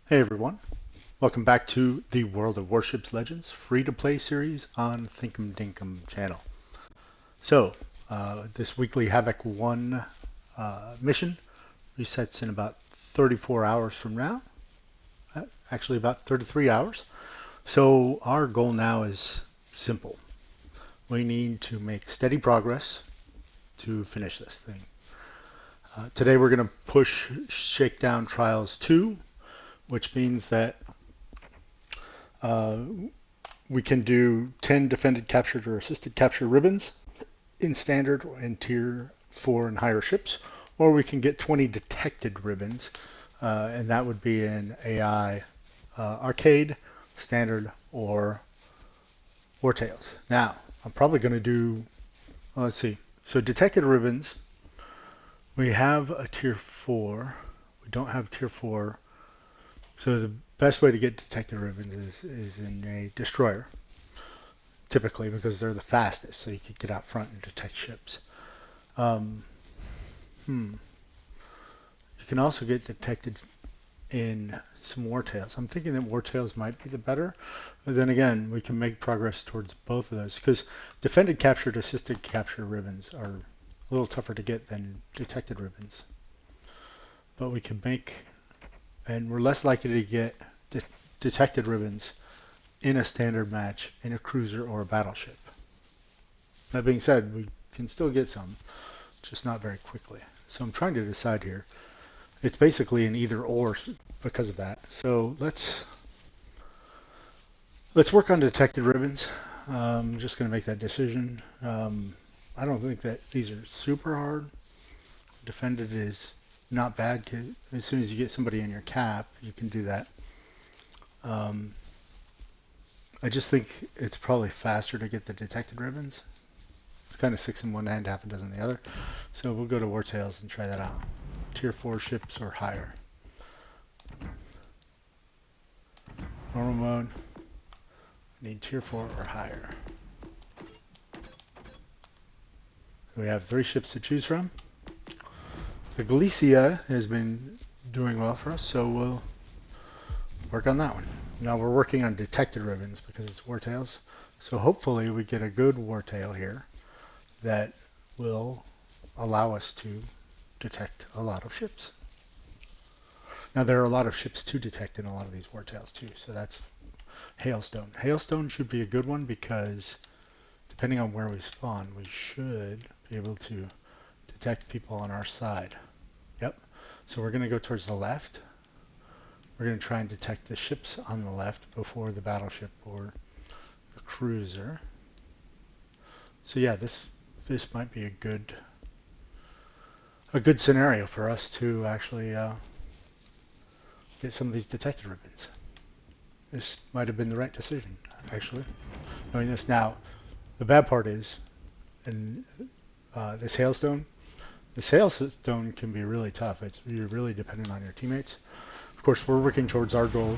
Hey everyone, welcome back to the World of Warships Legends free-to-play series on Thinkum Dinkum channel. So, this Weekly Havoc 1 mission resets in about 34 hours from now, actually about 33 hours. So our goal now is simple. We need to make steady progress to finish this thing. Today we're going to push Shakedown Trials 2, which means that we can do 10 defended, captured, or assisted capture ribbons in standard and tier 4 and higher ships, or we can get 20 detected ribbons, and that would be in AI, arcade, standard, or Wartails. Now, I'm probably going to do, let's see, so detected ribbons, we have a tier 4, we don't have tier 4, so the best way to get detected ribbons is in a destroyer, typically, because they're the fastest, so you can get out front and detect ships. You can also get detected in some Wartails. I'm thinking that Wartails might be the better, but then again, we can make progress towards both of those, because defended captured, assisted capture ribbons are a little tougher to get than detected ribbons. But we can make, and we're less likely to get detected ribbons in a standard match, in a cruiser or a battleship. That being said, we can still get some, just not very quickly. So I'm trying to decide here. It's basically an either or because of that. So let's work on detected ribbons. I'm just going to make that decision. I don't think that these are super hard. Defended is not bad. As soon as you get somebody in your cap, you can do that. I just think it's probably faster to get the detected ribbons. It's kind of 6 in one hand, half a dozen in the other. So we'll go to Wartails and try that out. Tier 4 ships or higher. Normal mode. Need tier 4 or higher. We have 3 ships to choose from. The Galisia has been doing well for us, so we'll work on that one. Now we're working on detected ribbons because it's Wartails. So hopefully we get a good Wartail here that will allow us to detect a lot of ships. Now there are a lot of ships to detect in a lot of these Wartails too, so that's Hailstone. Hailstone should be a good one because depending on where we spawn, we should be able to detect people on our side. Yep. So we're going to go towards the left. We're going to try and detect the ships on the left before the battleship or the cruiser. So yeah, this might be a good scenario for us to actually get some of these detected ribbons. This might have been the right decision, actually, knowing this now. The bad part is, in this hailstone can be really tough. You're really dependent on your teammates. Of course, we're working towards our goal.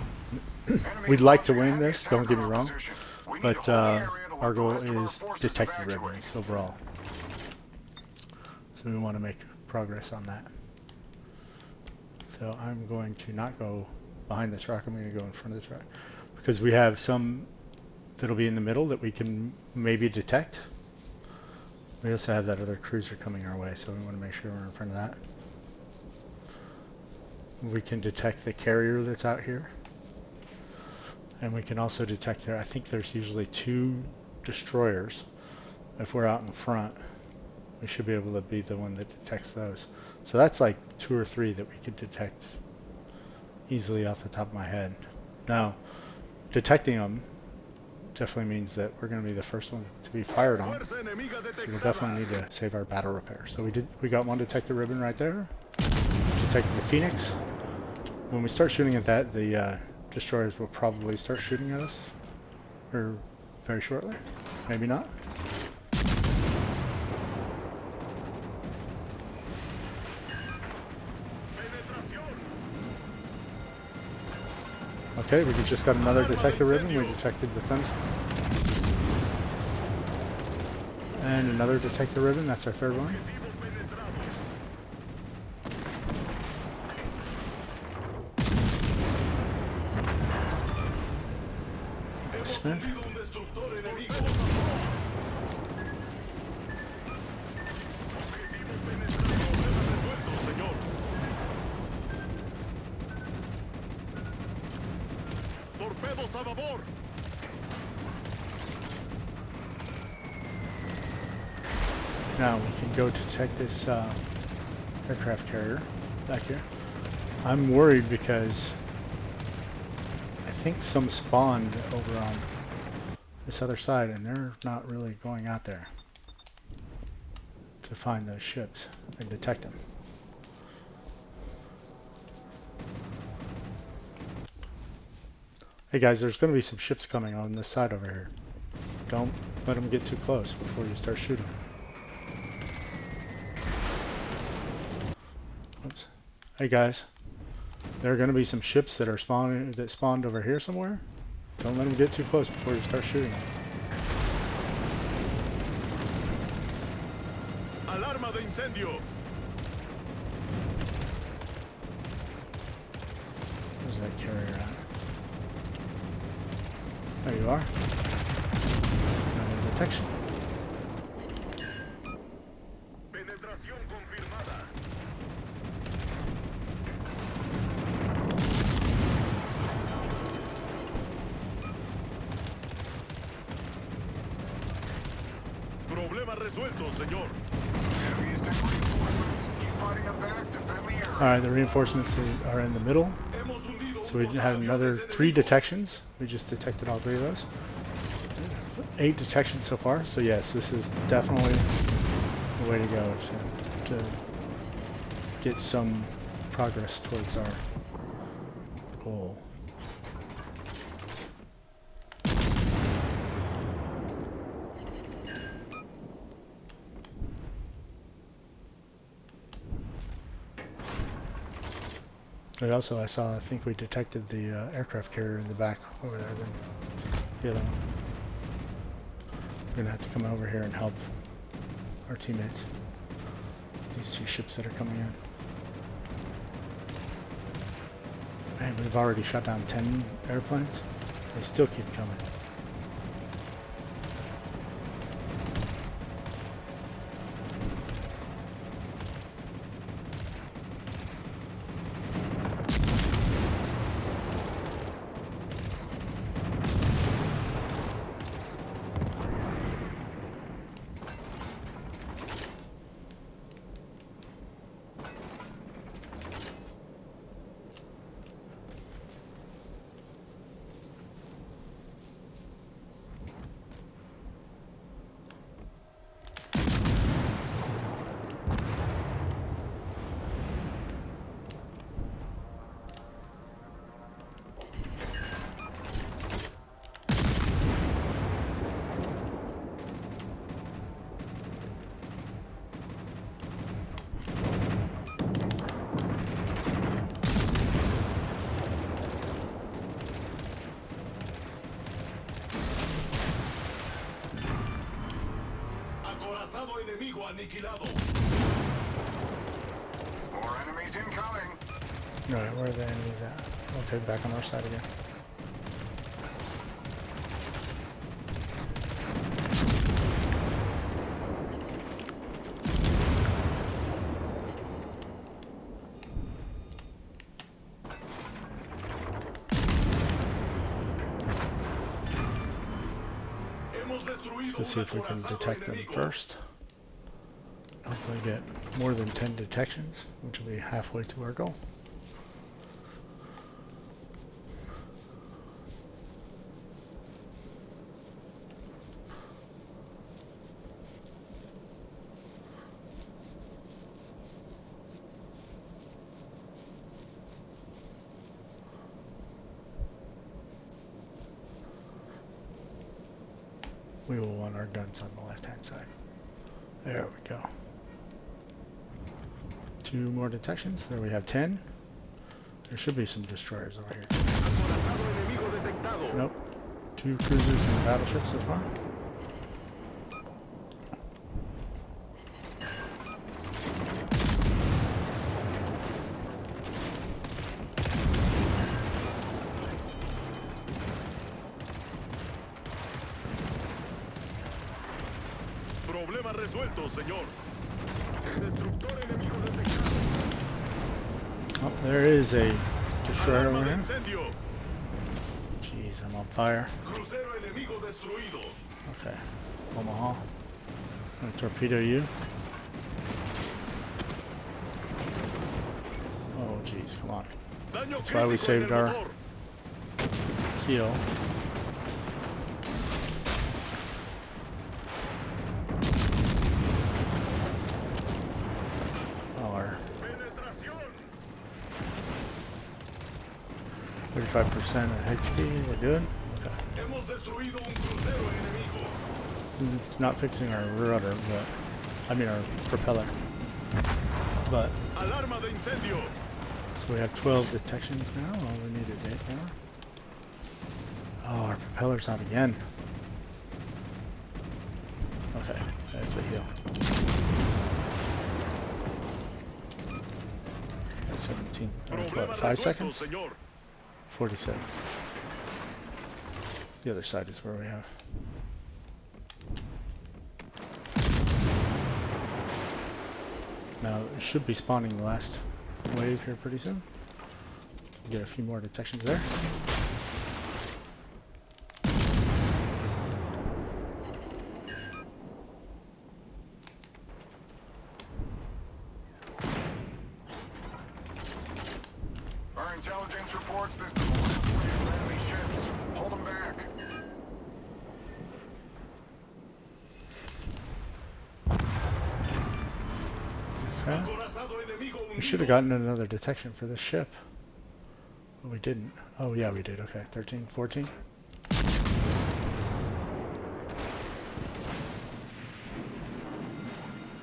We'd like to win this, don't get me wrong, but our goal is detected ribbons overall. So we want to make progress on that. So I'm going to not go behind this rock, I'm going to go in front of this rock, because we have some that'll be in the middle that we can maybe detect. We also have that other cruiser coming our way, so we want to make sure we're in front of that. We can detect the carrier that's out here. And we can also detect there, I think there's usually 2 destroyers. If we're out in front, we should be able to be the one that detects those. So that's like 2 or 3 that we could detect easily off the top of my head. Now, detecting them definitely means that we're going to be the first one to be fired on. So we'll definitely need to save our battle repair. So we got 1 detected ribbon right there. Detected the Phoenix. When we start shooting at that, the destroyers will probably start shooting at us or very shortly. Maybe not. Okay, we just got another detected ribbon. We detected the fence. And another detected ribbon. That's our 3rd one. Smith. Torpedos a babor. Now we can go detect this aircraft carrier back here. I'm worried because I think some spawned over on this other side and they're not really going out there to find those ships and detect them. Hey guys, there's going to be some ships coming on this side over here. Don't let them get too close before you start shooting. Oops. Hey guys, there are going to be some ships that are spawned over here somewhere. Don't let them get too close before you start shooting them. Alarma de incendio. Where's that carrier at? There you are. Another detection. Penetración confirmada. Problema resuelto, señor. Alright, the reinforcements are in the middle. So we have another 3 detections. We just detected all 3 of those. 8 detections so far. So yes, this is definitely the way to go to get some progress towards our goal. And also, I think we detected the aircraft carrier in the back over there. Then the other one. We're gonna have to come over here and help our teammates. These 2 ships that are coming in. Man, we've already shot down 10 airplanes. They still keep coming. Acorazado enemigo aniquilado. More enemies incoming. Alright, where are the enemies at? Okay, back on our side again. Let's see if we can detect them first. Hopefully get more than 10 detections, which will be halfway to our goal. We will want our guns on the left-hand side. There we go. 2 more detections. There we have 10. There should be some destroyers over here. Nope. 2 cruisers and battleships so far. Problema resuelto, señor. Destructor enemigo detectado. Oh, there is a destroyer Alarma over de here. incendio. Jeez, I'm on fire. Crucero enemigo destruido. Okay. Omaha. I'm gonna torpedo you. Oh, jeez, come on. Daño That's why we crítico en saved el our motor. keel. Oh, our Penetración. 35% of HP, we're good. Okay. Hemos destruido un crucero enemigo. It's not fixing our rudder, but I mean our propeller. But Alarma de incendio. so we have 12 detections now. All we need is 8 more. Oh, our propeller's out again. Okay, that's a heal. At 17, Problema what, 5 resuelto, seconds? señor. 40 seconds. The other side is where we have. Now it should be spawning the last wave here pretty soon. Get a few more detections there. Our intelligence reports this is a wave of enemy ships. Hold them back. Okay. Acorazado enemigo We should have hundido. gotten another detection for this ship. But we didn't. Oh yeah, we did. Okay, 13, 14.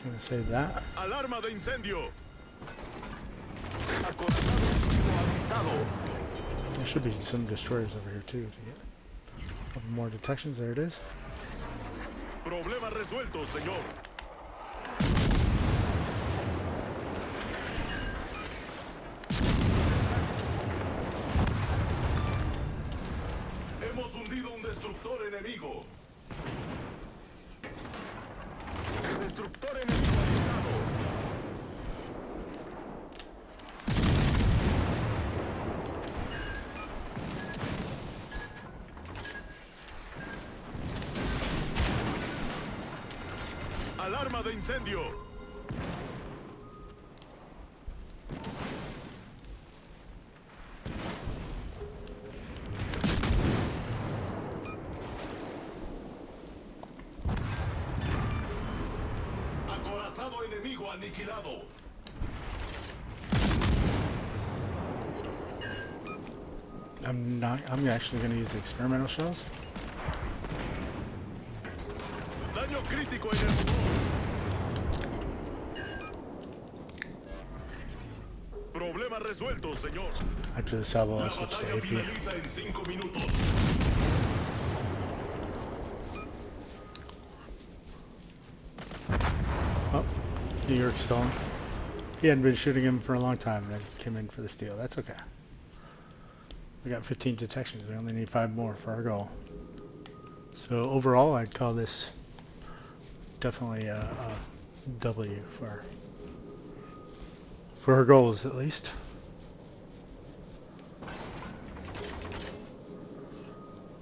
Gonna save that. Alarma de incendio. Acorazado enemigo avistado. There should be some destroyers over here too to get a couple more detections. There it is. Problema resuelto, señor. Hemos hundido un destructor enemigo. Destructor enemigo avistado. Alarma de incendio. Acorazado enemigo aniquilado. I'm actually gonna use the experimental shells. Daño crítico en el motor. Problema resuelto, señor. After the salvo, La I'll switch to batalla AP. finaliza en 5 minutos. Oh, New York stolen. He hadn't been shooting him for a long time, then came in for the steal. That's okay. We got 15 detections. We only need 5 more for our goal. So overall, I'd call this definitely a W for our goals, at least.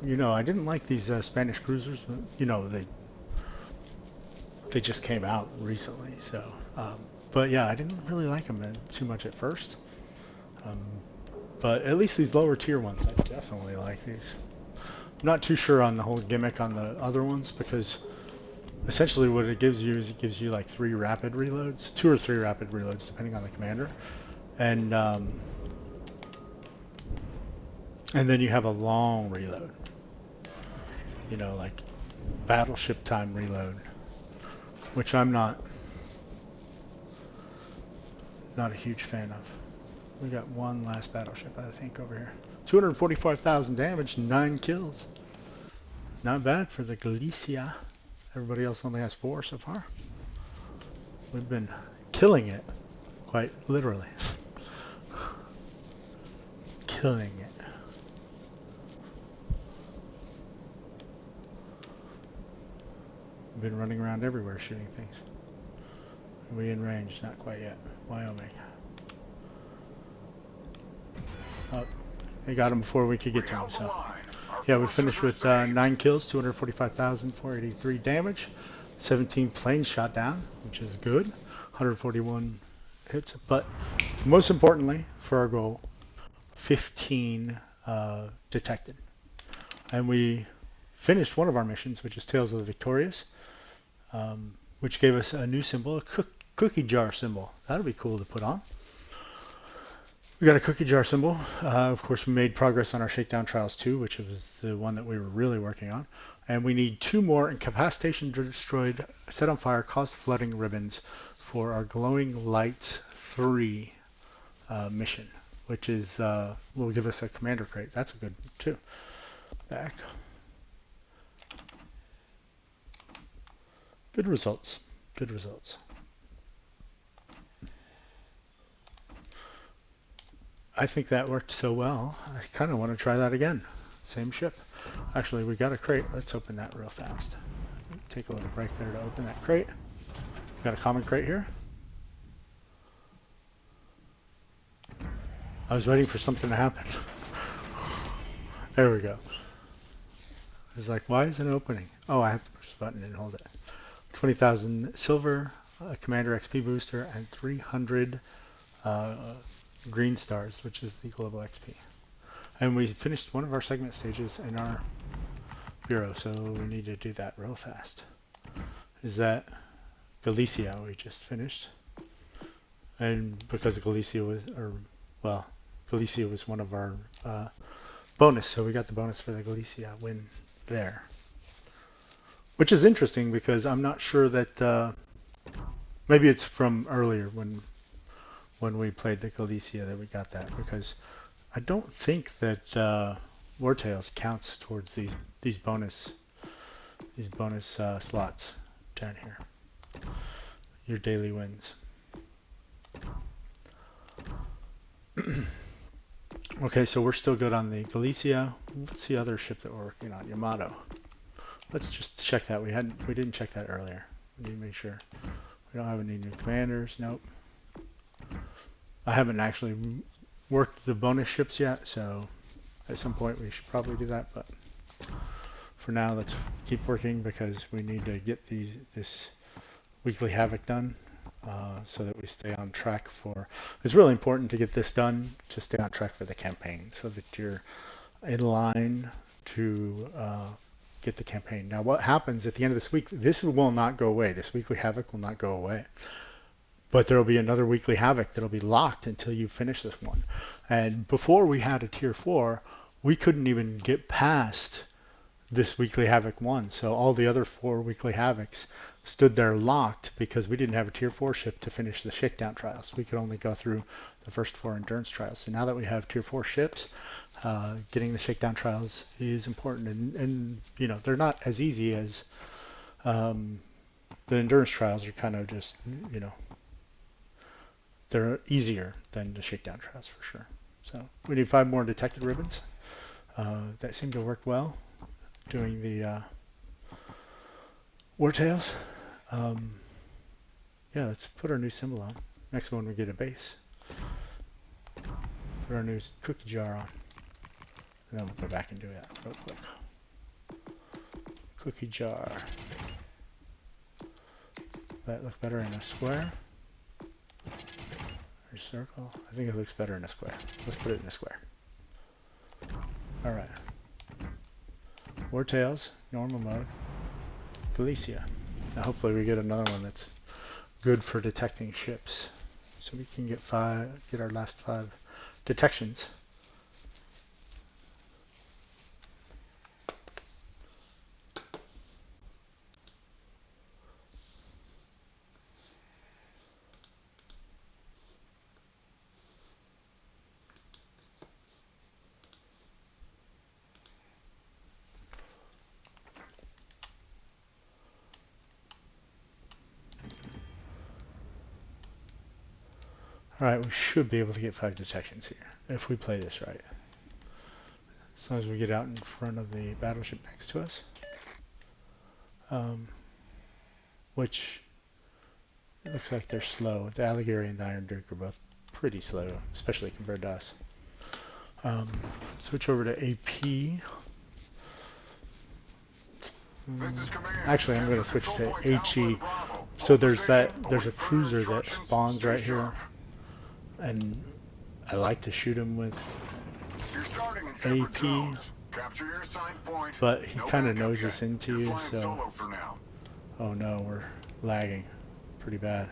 You know, I didn't like these Spanish cruisers, but you know they just came out recently, so. But yeah, I didn't really like them too much at first. But at least these lower tier ones, I definitely like these. I'm not too sure on the whole gimmick on the other ones because essentially what it gives you is it gives you like 3 rapid reloads, 2 or 3 rapid reloads depending on the commander, and then you have a long reload. You know, like battleship time reload, which I'm not a huge fan of. We got one last battleship, I think, over here. 245,000 damage, 9 kills. Not bad for the Galisia. Everybody else only has 4 so far. We've been killing it, quite literally. Killing it. We've been running around everywhere shooting things. Are we in range? Not quite yet. Wyoming. Oh, they got him before we could get to him. So, yeah, we finished with 9 kills, 245,483 damage, 17 planes shot down, which is good, 141 hits. But most importantly, for our goal, 15 detected. And we finished one of our missions, which is Tales of the Victorious, which gave us a new symbol, a cookie jar symbol. That'll be cool to put on. We got a cookie jar symbol. Of course, we made progress on our Shakedown Trials 2, which was the one that we were really working on. And we need 2 more incapacitation destroyed, set on fire, caused flooding ribbons for our Glowing Lights 3 mission, which is will give us a commander crate. That's a good too. Back. Good results. Good results. I think that worked so well, I kind of want to try that again. Same ship. Actually, we got a crate. Let's open that real fast. Take a little break there to open that crate. Got a common crate here. I was waiting for something to happen. There we go. I was like, why isn't it opening? Oh, I have to push the button and hold it. 20,000 silver, a Commander XP booster, and 300 green stars, which is the global XP. And we finished one of our segment stages in our bureau, so we need to do that real fast. Is that Galisia we just finished? And because Galisia was, Galisia was one of our bonus, so we got the bonus for the Galisia win there. Which is interesting because I'm not sure that maybe it's from earlier when we played the Galisia that we got that, because I don't think that War Tales counts towards these bonus slots down here. Your daily wins. Okay, so we're still good on the Galisia. What's the other ship that we're working on? Yamato. Let's just check that. We didn't check that earlier. We need to make sure. We don't have any new commanders. Nope. I haven't actually worked the bonus ships yet, so at some point we should probably do that, but for now let's keep working because we need to get this Weekly Havoc done so that we stay on track for... It's really important to get this done to stay on track for the campaign so that you're in line to get the campaign. Now what happens at the end of this week, this will not go away. This Weekly Havoc will not go away. But there will be another Weekly Havoc that will be locked until you finish this one. And before we had a Tier 4, we couldn't even get past this Weekly Havoc 1. So all the other 4 Weekly Havocs stood there locked because we didn't have a Tier 4 ship to finish the Shakedown Trials. We could only go through the first 4 Endurance Trials. So now that we have Tier 4 ships, getting the Shakedown Trials is important. And you know, they're not as easy as the Endurance Trials are kind of just, you know, they're easier than the Shakedown Trials for sure. So we need 5 more detected ribbons. That seemed to work well doing the War Tales. Yeah, let's put our new symbol on. Next one we get a base. Put our new cookie jar on. And then we'll go back and do that real quick. Cookie jar. That look better in a square? Or circle? I think it looks better in a square. Let's put it in a square. Alright. War Tales, normal mode. Galisia. Now hopefully we get another one that's good for detecting ships. So we can get our last 5 detections. Alright, we should be able to get 5 detections here, if we play this right. As long as we get out in front of the battleship next to us. which it looks like they're slow. The Alligator and the Iron Duke are both pretty slow, especially compared to us. Switch over to AP. Actually, I'm going to switch to HE. So there's a cruiser that spawns right here, and I like to shoot him with AP, but he kind of noses into you, so oh no, we're lagging pretty bad.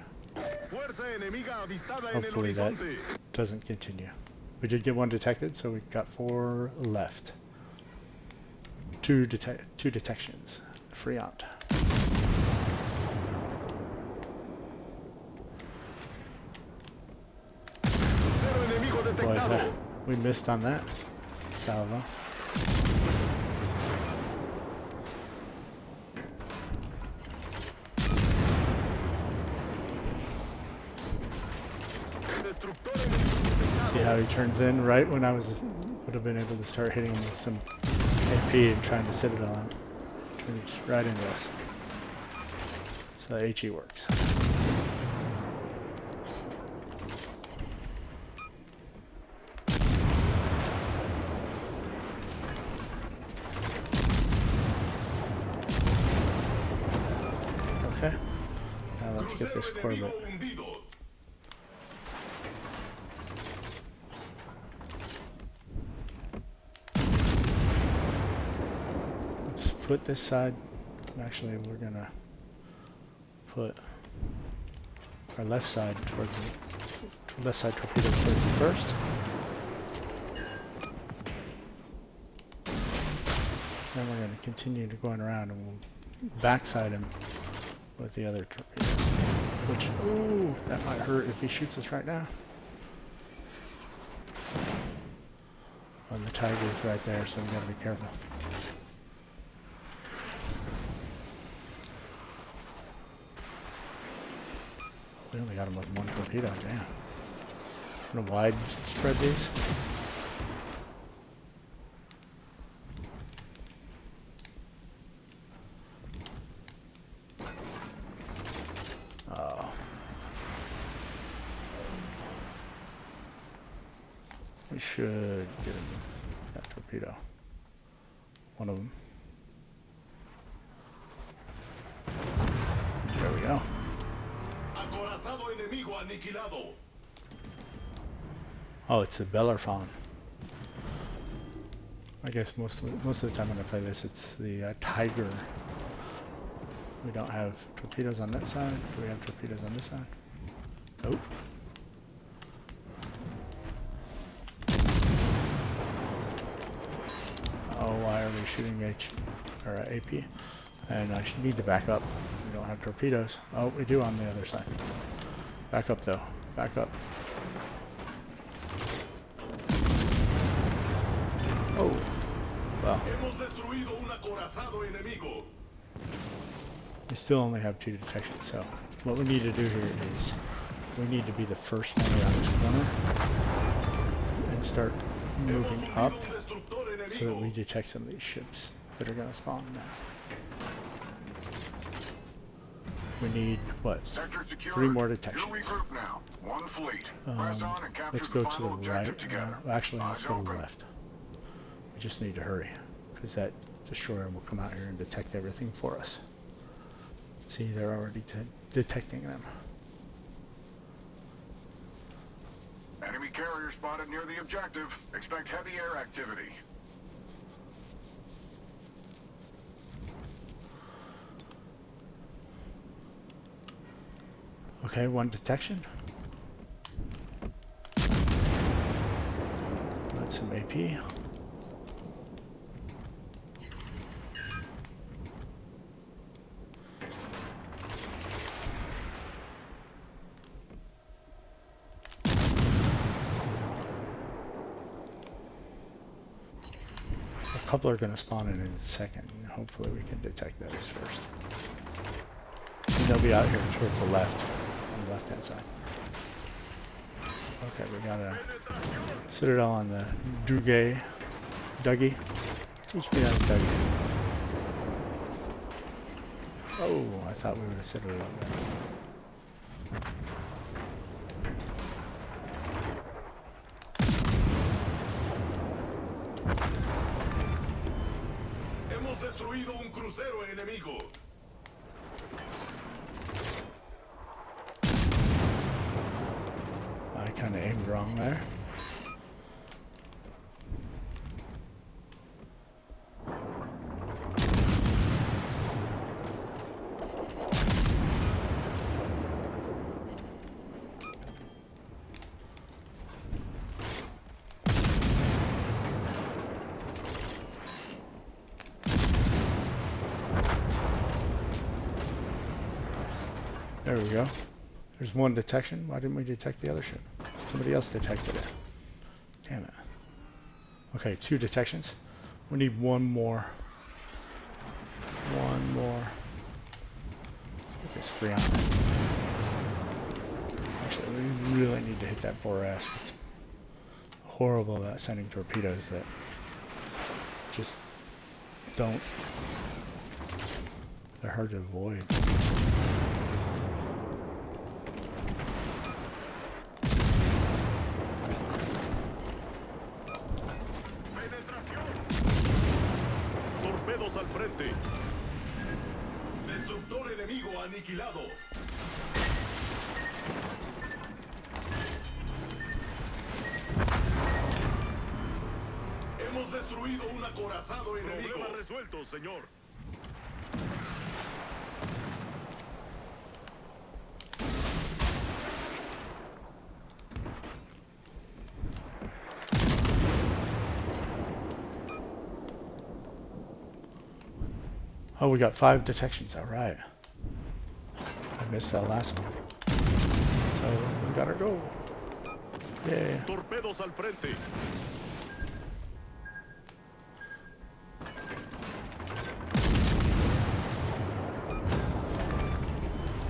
Hopefully that doesn't continue. We did get one detected, so we got 4 left. Two detections. Friant. Boy, we missed on that salvo. See how he turns in right when I would have been able to start hitting him with some AP and trying to sit it on him. Turns right into us. So HE works. Okay. Now let's get this Corvette. Let's put this side. Actually, we're gonna put our left side towards the left side torpedoes towards the first. Then we're going to continue to going around and we'll backside him with the other torpedoes. Which, ooh, that might hurt if he shoots us right now. And the Tiger's right there, so we got to be careful. We only got him with 1 torpedo, damn. I'm gonna wide spread these. Oh. We should get him that torpedo. One of them. There we go. Oh, it's the Bellerfawn. I guess most of the time when I play this, it's the Tiger. We don't have torpedoes on that side. Do we have torpedoes on this side? Nope. Oh, why are we shooting AP? And I should need to back up. We don't have torpedoes. Oh, we do on the other side. Back up though. Back up. Oh. Well. We still only have 2 detections, so what we need to do here is we need to be the first one around this corner and start moving up so that we detect some of these ships that are going to spawn now. We need, what, 3 more detections. Let's go to the right. Actually, let's go to the left. We just need to hurry, because that destroyer will come out here and detect everything for us. See, they're already detecting them. Enemy carrier spotted near the objective. Expect heavy air activity. Okay, 1 detection. Got some AP. A couple are going to spawn in a second. Hopefully we can detect those first. And they'll be out here towards the left, on the left-hand side. Okay, we got a Citadel on the Dougie. Teach me how to Dougie. Oh, I thought we would have set it up there. Hemos destruido un crucero enemigo. I kind of aimed wrong there. There we go. There's one detection. Why didn't we detect the other ship? Somebody else detected it. Damn it. Okay, 2 detections. We need one more. One more. Let's get this free on. Actually, we really need to hit that Boras. It's horrible about sending torpedoes that just don't. They're hard to avoid. Torpedos al frente. Destructor enemigo aniquilado. Hemos destruido un acorazado enemigo. Problema resuelto, señor. Oh, we got 5 detections. All right. I missed that last one. So we gotta go. Yeah. Torpedos al frente.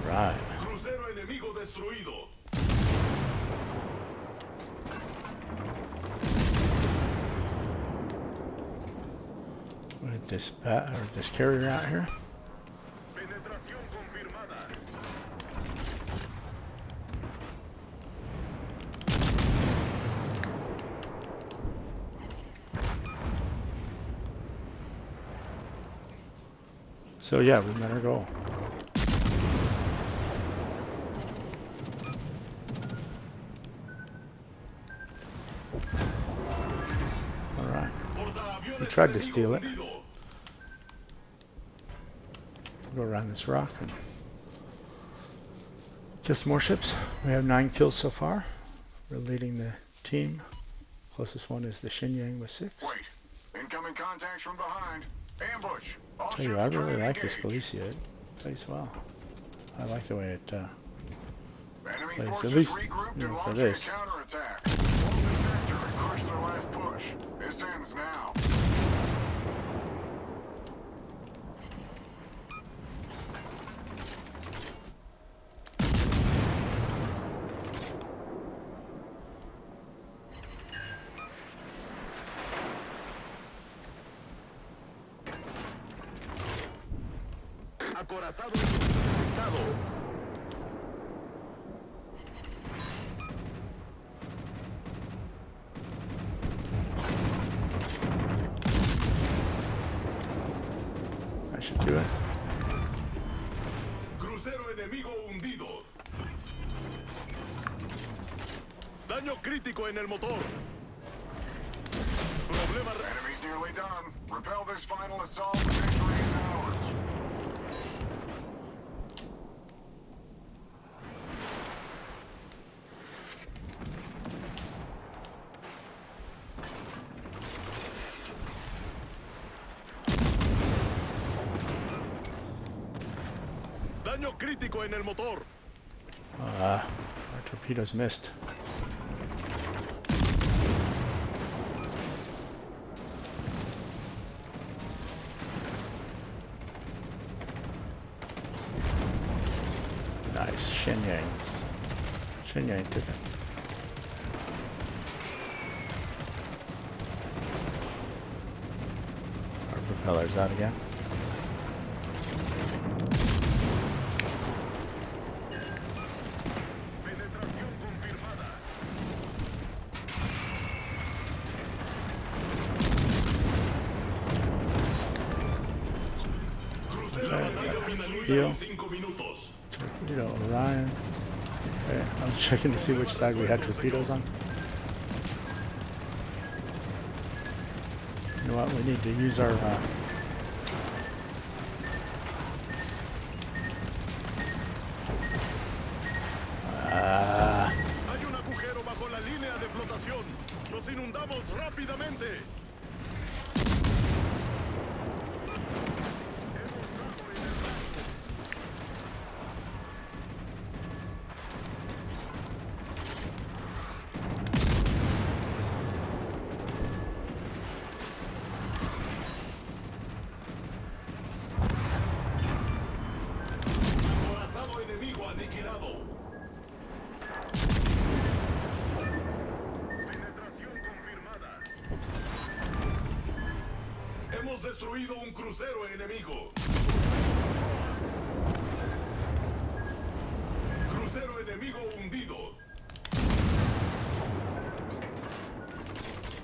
Right. Crucero enemigo destruido. With this carrier out here. Penetración confirmada. So yeah, we met our goal. All right. We tried to steal it. Go around this rock and kill some more ships. We have 9 kills so far. We're leading the team. Closest one is the Shenyang with 6. Wait. Incoming contacts from behind. Ambush. All Tell you, ships I trying really to like this engage. Galisia. It plays well. I like the way it Enemy plays. forces At least, regrouped you and know, for launching a this. counterattack. Hold the sector and crush their last push. This ends now. Acorazado detectado. I should do it. Crucero enemigo hundido. Daño crítico en el motor. Problema. Enemy's nearly done. Repel this final assault. Victory is ours. Daño crítico en el motor. Our torpedoes missed. Nice. Shenyang took it. Our propeller's out again. torpedo. 5 minutos. Torpedo Orion. Okay, I was checking to see which side we had torpedoes on. You know what? We need to use our. Hay un agujero bajo la línea de flotación. Nos inundamos rápidamente. Acorazado enemigo aniquilado. Penetración confirmada. Hemos destruido un crucero enemigo. Crucero enemigo hundido.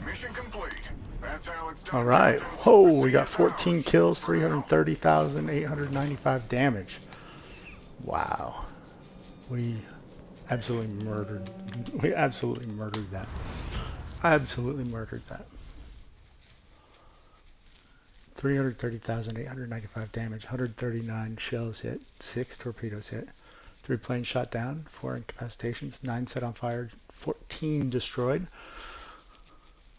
Mission complete. That's how it's done. All right. Whoa, we got 14 kills, 330,895 damage. Wow. We absolutely murdered. We absolutely murdered that. Absolutely murdered that. 330,895 damage, 139 shells hit, 6 torpedoes hit, 3 planes shot down, 4 incapacitations, 9 set on fire, 14 destroyed.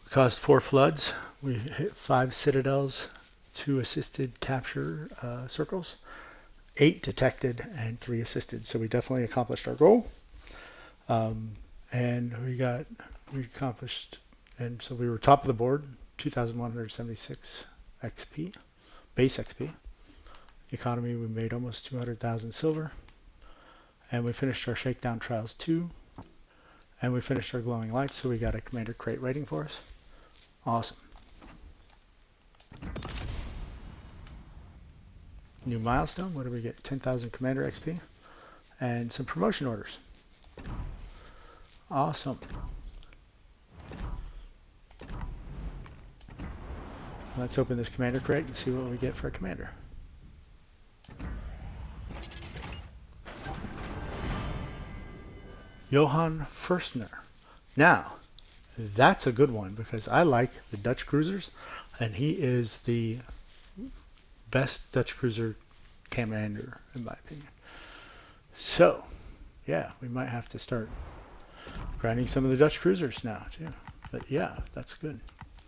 We caused 4 floods. We hit 5 citadels, 2 assisted capture circles, 8 detected, and 3 assisted. So we definitely accomplished our goal. And we accomplished, and so we were top of the board, 2,176 XP, base XP. Economy, we made almost 200,000 silver. And we finished our Shakedown Trials 2. And we finished our glowing lights, so we got a commander crate rating for us. Awesome. New milestone, what do we get? 10,000 commander XP. And some promotion orders. Awesome. Let's open this commander crate and see what we get for a commander. Johan Fner. Now, that's a good one because I like the Dutch cruisers, and he is the best Dutch cruiser commander in my opinion. So, yeah, we might have to start grinding some of the Dutch cruisers now too. But yeah, that's good.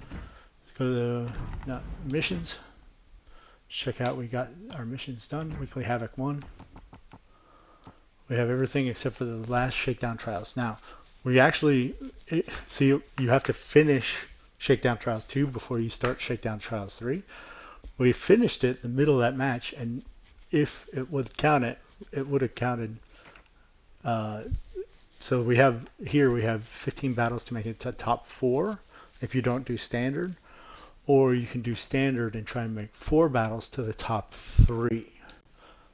Let's go to the missions. Check out, we got our missions done. Weekly Havoc 1. We have everything except for the last Shakedown Trials. Now, we actually, see, you have to finish Shakedown Trials 2 before you start Shakedown Trials 3. We finished it in the middle of that match, and if it would count it, it would have counted. So we have 15 battles to make it to top 4 if you don't do standard, or you can do standard and try and make 4 battles to the top 3.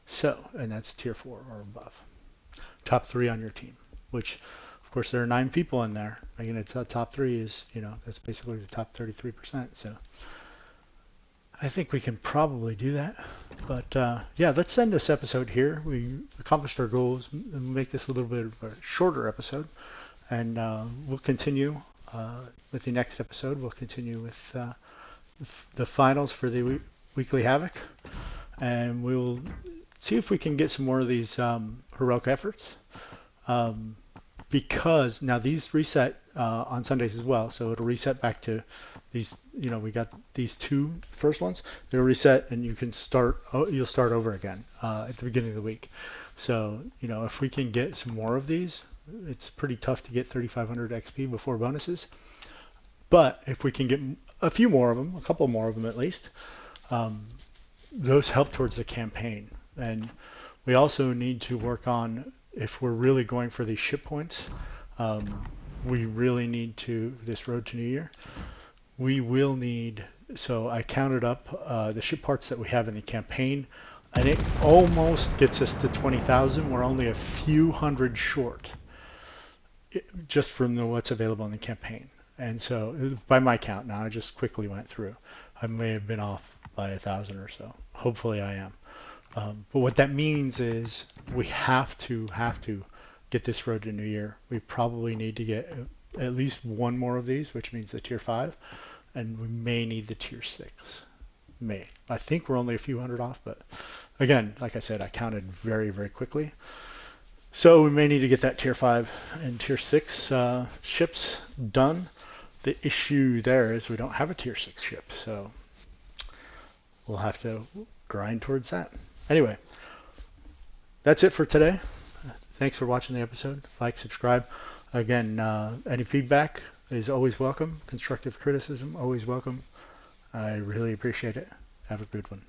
So, and that's tier 4 or above. Top 3 on your team, which of course there are 9 people in there. Making it to the top 3 is, that's basically the top 33%. So I think we can probably do that. But yeah, let's end this episode here. We accomplished our goals and make this a little bit of a shorter episode. And we'll continue with the next episode. We'll continue with the finals for the Weekly Havoc. And we'll see if we can get some more of these heroic efforts. Because now these reset on Sundays as well, so it'll reset back to these. We got these 2 first ones. They'll reset, and you can start. You'll start over again at the beginning of the week. So if we can get some more of these, it's pretty tough to get 3,500 XP before bonuses. But if we can get a few more of them, a couple more of them at least, those help towards the campaign. And we also need to work on, if we're really going for these ship points, we really need to, this road to New Year, we will need, so I counted up the ship parts that we have in the campaign, and it almost gets us to 20,000. We're only a few hundred short, just from what's available in the campaign. And so, by my count now, I just quickly went through. I may have been off by 1,000 or so. Hopefully I am. But what that means is we have to get this road to New Year. We probably need to get at least one more of these, which means the tier 5, and we may need the tier 6. May. I think we're only a few hundred off, but again, like I said, I counted very, very quickly. So we may need to get that tier 5 and tier 6 ships done. The issue there is we don't have a tier 6 ship, so we'll have to grind towards that. Anyway, that's it for today. Thanks for watching the episode. Like, subscribe. Again, any feedback is always welcome. Constructive criticism, always welcome. I really appreciate it. Have a good one.